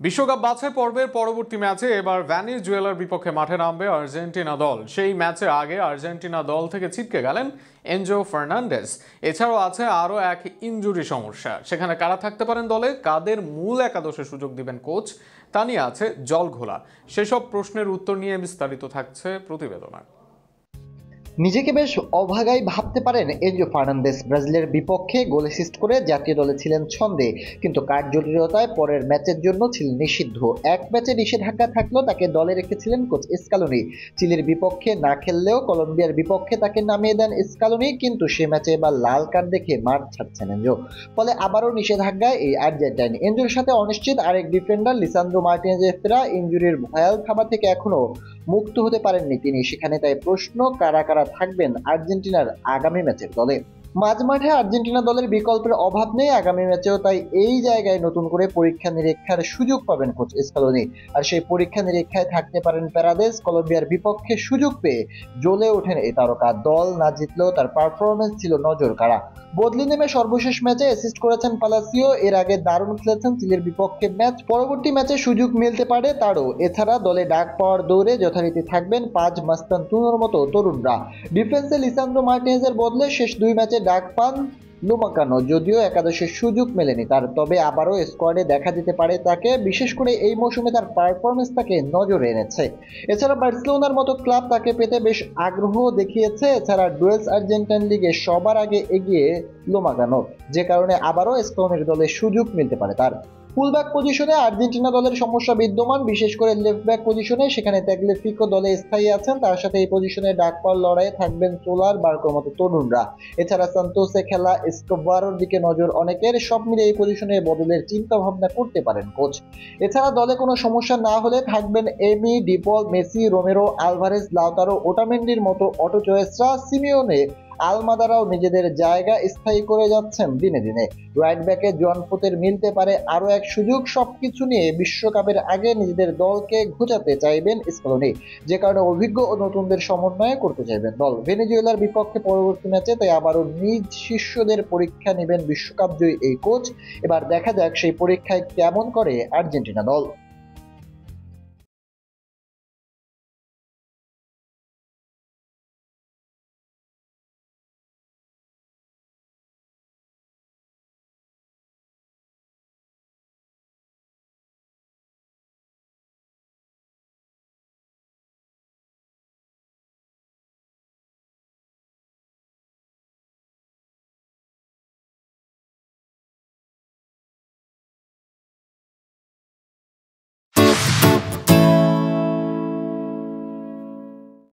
বিশ্বকাপ বাছাই পর্বের পরবর্তী ম্যাচে এবার ভেনেজুয়েলার বিপক্ষে মাঠে নামবে আর্জেন্টিনা দল। সেই ম্যাচে আগে আর্জেন্টিনা দল থেকে ছিটকে গেলেন এনজো ফার্নান্ডেস। এছাড়াও আছে আরও এক ইনজুরি সমস্যা। সেখানে কারা থাকতে পারেন দলে, কাদের মূল একাদশে সুযোগ দিবেন কোচ, তা নিয়ে আছে জলঘোলা। সেসব প্রশ্নের উত্তর নিয়ে বিস্তারিত থাকছে প্রতিবেদনে। নিজেকে বেশ অভাগাই ভাবতে পারেন এনজো ফার্নান্দেস। ব্রাজিলের বিপক্ষে গোল অ্যাসিস্ট করে জাতীয় দলে ছিলেন ছন্দে, কিন্তু কার্ড জটিলতায় পরের ম্যাচের জন্য ছিলেন নিষিদ্ধ। এক ম্যাচে নিষেধাজ্ঞা থাকলেও তাকে দলে রেখেছিলেন কোচ স্কালোনি। চিলির বিপক্ষে না খেললেও কলম্বিয়ার বিপক্ষে তাকে নামিয়ে দেন স্কালোনি, কিন্তু সে ম্যাচে এবার লাল কার্ড দেখে মাঠ ছাড়ছেন এনজো। ফলে আবারও নিষেধাজ্ঞায় এই আর্জেন্টাইন। এনজোর সাথে অনিশ্চিত আরেক ডিফেন্ডার লিসান্দ্রো মার্টিনেজের ফেরা। ইনজুরির ভয়াল থাবা থেকে এখনো মুক্ত হতে পারেননি তিনি। সেখানে তাই প্রশ্ন, কারা কারা থাকবেন আর্জেন্টিনার আগামী ম্যাচের দলে। মাঝমাঠে আর্জেন্টিনা দলের বিকল্পের অভাব নেই আগামী ম্যাচেও, তাই এই জায়গায় নতুন করে পরীক্ষা নিরীক্ষার সুযোগ পাবেন কোচ স্কালোনি। আর সেই পরীক্ষা নিরীক্ষায় থাকতে পারেন প্যারাদেস। কলম্বিয়ার বিপক্ষে সুযোগ পেয়ে জ্বলে ওঠেন এই তারকা। দল না জিতলেও তার পারফরমেন্স ছিল নজর কাড়া। বদলি নেমে সর্বশেষ ম্যাচে অ্যাসিস্ট করেছেন পালাসিও। এর আগে দারুণ খেলেছেন চিলির বিপক্ষে ম্যাচ। পরবর্তী ম্যাচে সুযোগ মিলতে পারে তারও। এছাড়া দলে ডাক পাওয়ার দৌড়ে যথারীতি থাকবেন পাজ মাস্তান্তুনোর মতো তরুণরা। ডিফেন্সে লিসান্দ্রো মার্টিনেজের বদলে শেষ দুই ম্যাচে ডাক পান লুমাকানো। যদিও একাদশের সুযোগ মেলেনি তার, তবে আবারও স্কোয়াডে দেখা যেতে পারে তাকে। বিশেষ করে এই মৌসুমে তার পারফরমেন্স তাকে নজরে এনেছে। এছাড়া বার্সেলোনার মতো ক্লাব তাকে পেতে বেশ আগ্রহ দেখিয়েছে। এছাড়া ডুয়েলস আর্জেন্টাইন লিগে সবার আগে এগিয়ে লুমাকানো, যে কারণে আবারও স্পেনের দলে সুযোগ মিলতে পারে তার। ফুলব্যাক পজিশনে আর্জেন্টিনা দলের সমস্যা বিদ্যমান, বিশেষ করে লেফট ব্যাক পজিশনে। সেখানে তাগলিফিকো দলে স্থায়ী আছেন, তার সাথে এই পজিশনে ডাক পাওয়ার লড়াইয়ে থাকবেন সোলার, বার্কোর মতো তরুণরা। এছাড়া সান্তোসে খেলা এসকোবারোর দিকে নজর অনেকের। সব মিলে এই পজিশনে বদলের চিন্তা ভাবনা করতে পারেন কোচ। এছাড়া দলে কোনো সমস্যা না হলে থাকবেন Emi, De Paul, Messi, Romero, Alvarez, Lautaro, ওটামেন্ডির মতো অটো চয়েসরা। সিমিওনে, আলমাদারাও নিজেদের জায়গা স্থায়ী করে যাচ্ছেন দিনে দিনে। রাইট ব্যাকে জন ফুতের মিলতে পারে আরও এক সুযোগ। সবকিছু নিয়ে বিশ্বকাপের আগে নিজেদের দলকে ঘোচাতে চাইবেন স্কালোনি, যে কারণে অভিজ্ঞ ও নতুনদের সমন্বয় করতে চাইবেন দল। ভেনেজুয়েলার বিপক্ষে পরবর্তী ম্যাচে তাই আবারও নিজ শিষ্যদের পরীক্ষা নেবেন বিশ্বকাপ জয়ী এই কোচ। এবার দেখা যাক সেই পরীক্ষায় কেমন করে আর্জেন্টিনা দল।